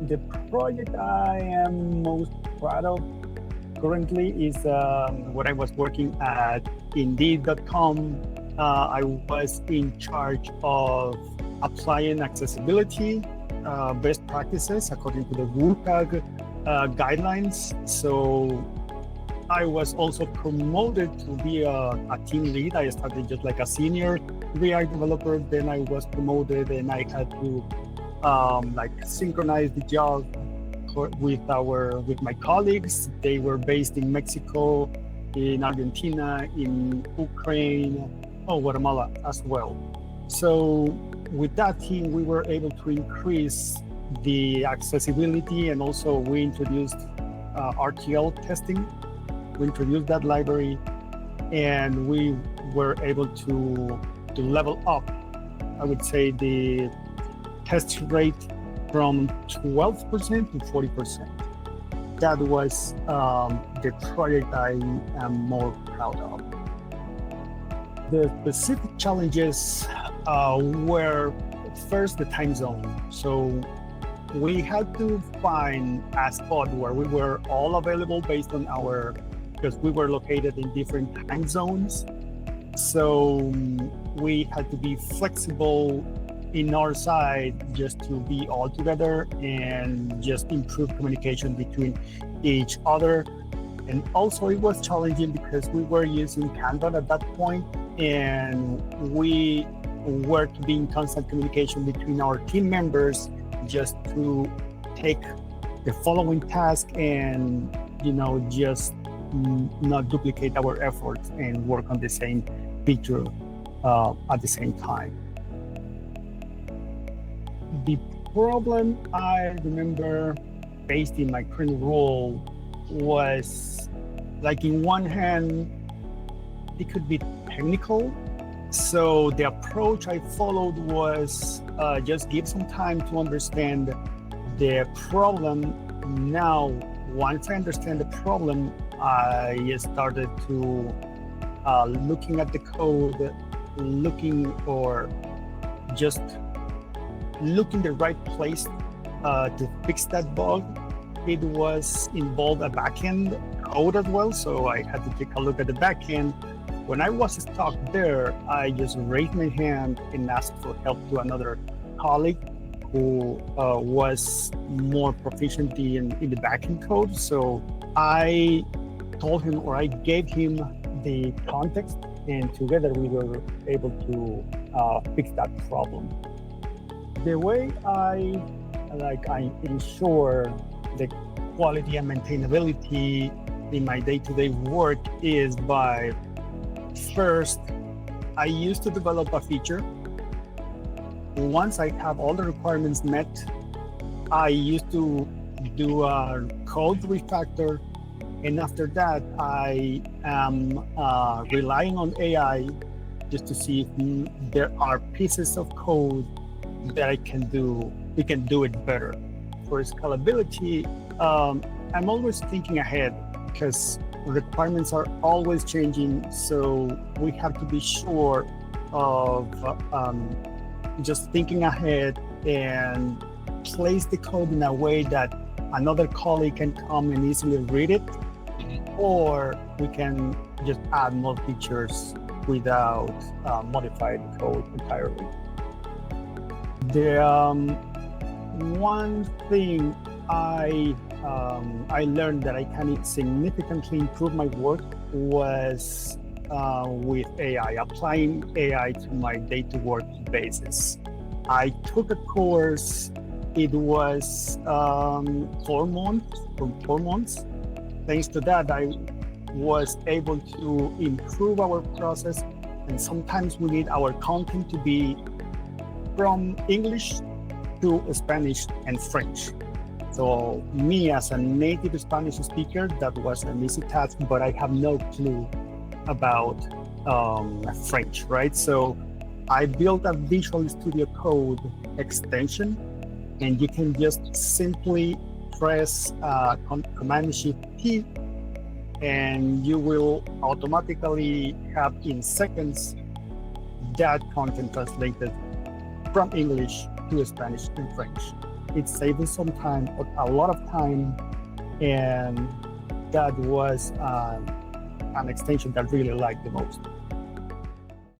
The project I am most proud of currently is what I was working at Indeed.com. I was in charge of applying accessibility best practices according to the WCAG guidelines. So I was also promoted to be a team lead. I started just like a senior React developer. Then I was promoted and I had to like synchronize the job with my colleagues. They were based in Mexico, in Argentina, in Ukraine, Guatemala as well. So with that team, we were able to increase the accessibility, and also we introduced RTL testing. We introduced that library, and we were able to level up, I would say, the test rate from 12% to 40%. That was the project I am more proud of. The specific challenges were first the time zone. So we had to find a spot where we were all available based on because we were located in different time zones. So we had to be flexible in our side just to be all together and just improve communication between each other. And also it was challenging because we were using Canva at that point, and we were to be in constant communication between our team members just to take the following task and, just not duplicate our efforts and work on the same feature at the same time. The problem I remember faced in my current role was, like, in one hand, it could be technical. So the approach I followed was just give some time to understand the problem. Now, once I understand the problem, I started to looking at the code, looking the right place to fix that bug. It was involved a backend code as well, so I had to take a look at the backend. When I was stuck there, I just raised my hand and asked for help to another colleague who was more proficient in the backend code. So I told him, or I gave him the context, and together we were able to fix that problem. The way I ensure the quality and maintainability in my day-to-day work is by, first, I used to develop a feature. Once I have all the requirements met, I used to do a code refactor, and after that, I am relying on AI just to see if there are pieces of code that we can do it better. For scalability, I'm always thinking ahead because requirements are always changing. So we have to be sure of just thinking ahead and place the code in a way that another colleague can come and easily read it, or we can just add more features without modifying the code entirely. The one thing I learned that I can significantly improve my work was with AI, applying AI to my day-to-work basis. I took a course. It was 4 months. Thanks to that, I was able to improve our process, and sometimes we need our content to be from English to Spanish and French. So me, as a native Spanish speaker, that was an easy task, but I have no clue about French, right? So I built a Visual Studio Code extension, and you can just simply press Command-Shift-T, and you will automatically have in seconds that content translated from English to Spanish and French. it saved us some time, a lot of time, and that was an extension that I really liked the most.